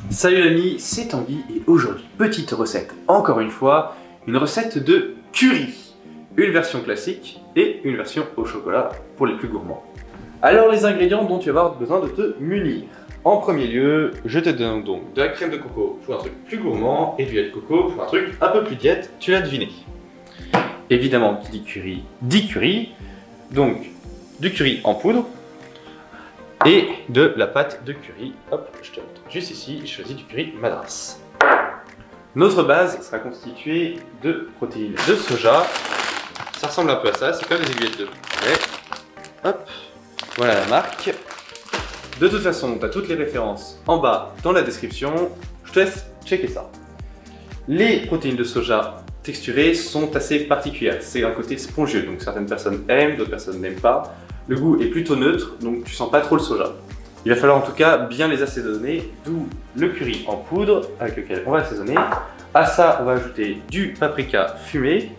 Salut l'ami, c'est Tanguy et aujourd'hui, petite recette, encore une fois, une recette de curry. Une version classique et une version au chocolat pour les plus gourmands. Alors les ingrédients dont tu vas avoir besoin de te munir. En premier lieu, je te donne donc de la crème de coco pour un truc plus gourmand et du lait de coco pour un truc un peu plus diète, tu l'as deviné. Évidemment, qui dit curry, donc du curry en poudre, et de la pâte de curry. Hop, je te montre juste ici, je choisis du curry madras. Notre base sera constituée de protéines de soja. Ça ressemble un peu à ça, c'est comme des aiguillettes de poulet. Hop, voilà la marque. De toute façon, tu as toutes les références en bas dans la description. Je te laisse checker ça. Les protéines de soja texturées sont assez particulières. C'est un côté spongieux, donc certaines personnes aiment, d'autres personnes n'aiment pas. Le goût est plutôt neutre, donc tu sens pas trop le soja. Il va falloir en tout cas bien les assaisonner, d'où le curry en poudre avec lequel on va assaisonner. À ça, on va ajouter du paprika fumé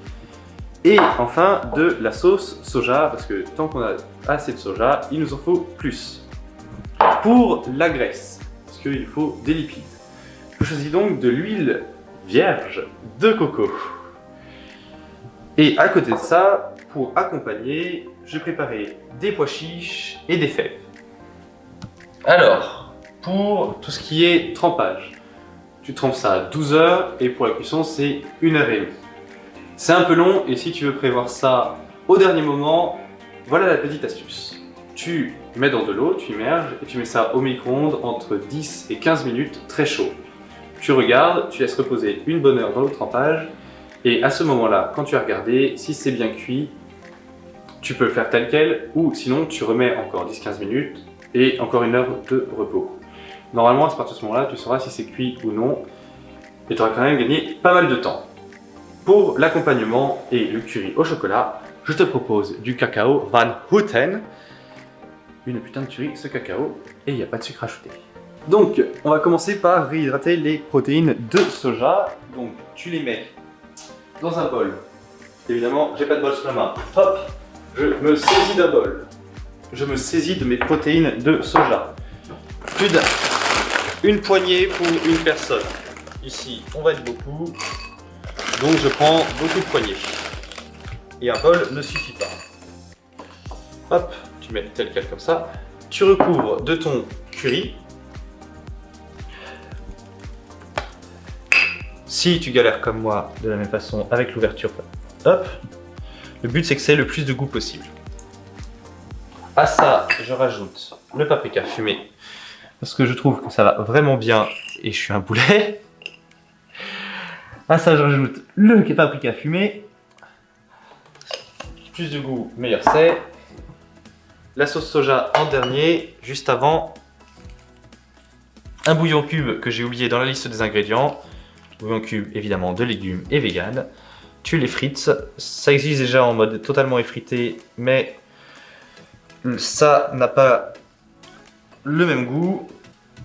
et enfin de la sauce soja, parce que tant qu'on a assez de soja, il nous en faut plus. Pour la graisse, parce qu'il faut des lipides, je choisis donc de l'huile vierge de coco. Et à côté de ça, pour accompagner, je préparais des pois chiches et des fèves. Alors, pour tout ce qui est trempage, tu trempes ça à 12 heures et pour la cuisson, c'est 1h30. C'est un peu long et si tu veux prévoir ça au dernier moment, voilà la petite astuce. Tu mets dans de l'eau, tu immerges et tu mets ça au micro-ondes entre 10 et 15 minutes très chaud. Tu regardes, tu laisses reposer une bonne heure dans le trempage et à ce moment-là, quand tu as regardé, si c'est bien cuit, tu peux le faire tel quel ou sinon tu remets encore 10-15 minutes et encore 1 heure de repos. Normalement, à partir de ce moment-là, tu sauras si c'est cuit ou non et tu auras quand même gagné pas mal de temps. Pour l'accompagnement et le curry au chocolat, je te propose du cacao Van Houten. Une putain de tuerie ce cacao et il n'y a pas de sucre ajouté. Donc, on va commencer par réhydrater les protéines de soja. Donc, tu les mets dans un bol. Évidemment, j'ai pas de bol sous la main. Hop, je me saisis d'un bol. Je me saisis de mes protéines de soja. Plus d'une poignée pour une personne. Ici, on va être beaucoup. Donc, je prends beaucoup de poignées. Et un bol ne suffit pas. Hop, tu mets tel quel comme ça. Tu recouvres de ton curry. Si tu galères comme moi de la même façon avec l'ouverture, hop, le but c'est que c'est le plus de goût possible. À ça, je rajoute le paprika fumé parce que je trouve que ça va vraiment bien et je suis un boulet. À ça, je rajoute le paprika fumé. Plus de goût, meilleur c'est. La sauce soja en dernier, juste avant. Un bouillon cube que j'ai oublié dans la liste des ingrédients. Bouillon cube évidemment de légumes et vegan. Tu les frites. Ça existe déjà en mode totalement effrité, mais ça n'a pas le même goût.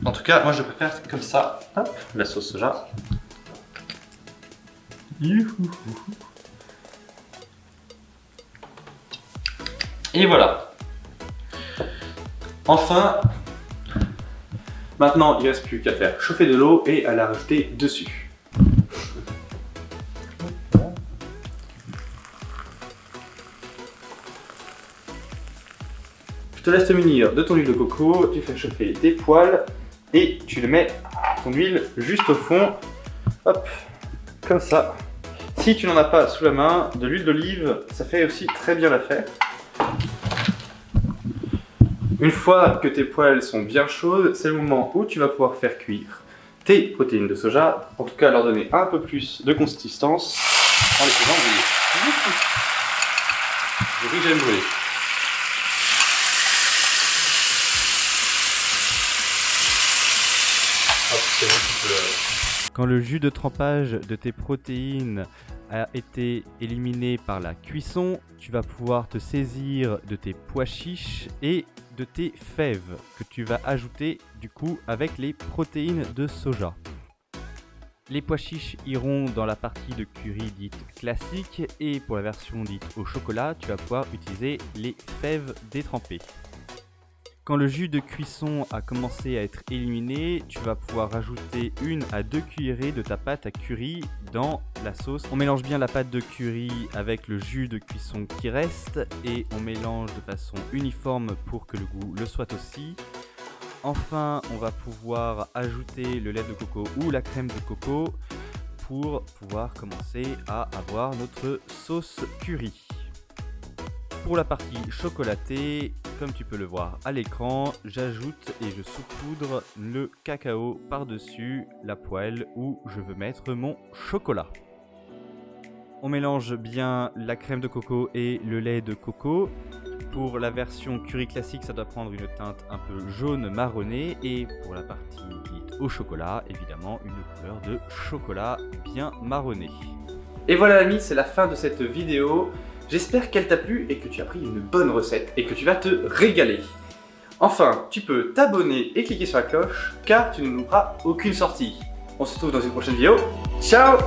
En tout cas, moi je préfère comme ça. Hop, la sauce soja. Et voilà. Enfin, maintenant il ne reste plus qu'à faire chauffer de l'eau et à la rajouter dessus. Je te laisse te munir de ton huile de coco, tu fais chauffer des poêles et tu le mets ton huile juste au fond, hop, comme ça. Si tu n'en as pas sous la main, de l'huile d'olive, ça fait aussi très bien l'affaire. Une fois que tes poêles sont bien chaudes, c'est le moment où tu vas pouvoir faire cuire tes protéines de soja, en tout cas leur donner un peu plus de consistance en les faisant bouillir. J'ai dit que j'aime brûler. Quand le jus de trempage de tes protéines a été éliminé par la cuisson, tu vas pouvoir te saisir de tes pois chiches et de tes fèves que tu vas ajouter du coup avec les protéines de soja. Les pois chiches iront dans la partie de curry dite classique et pour la version dite au chocolat, tu vas pouvoir utiliser les fèves détrempées. Quand le jus de cuisson a commencé à être éliminé, tu vas pouvoir rajouter 1 à 2 cuillerées de ta pâte à curry dans la sauce. On mélange bien la pâte de curry avec le jus de cuisson qui reste et on mélange de façon uniforme pour que le goût le soit aussi. Enfin, on va pouvoir ajouter le lait de coco ou la crème de coco pour pouvoir commencer à avoir notre sauce curry. Pour la partie chocolatée, comme tu peux le voir à l'écran, j'ajoute et je saupoudre le cacao par-dessus la poêle où je veux mettre mon chocolat. On mélange bien la crème de coco et le lait de coco. Pour la version curry classique, ça doit prendre une teinte un peu jaune marronné et pour la partie dite au chocolat, évidemment une couleur de chocolat bien marronné. Et voilà l'ami, c'est la fin de cette vidéo. J'espère qu'elle t'a plu et que tu as pris une bonne recette et que tu vas te régaler. Enfin, tu peux t'abonner et cliquer sur la cloche car tu ne louperas aucune sortie. On se retrouve dans une prochaine vidéo. Ciao!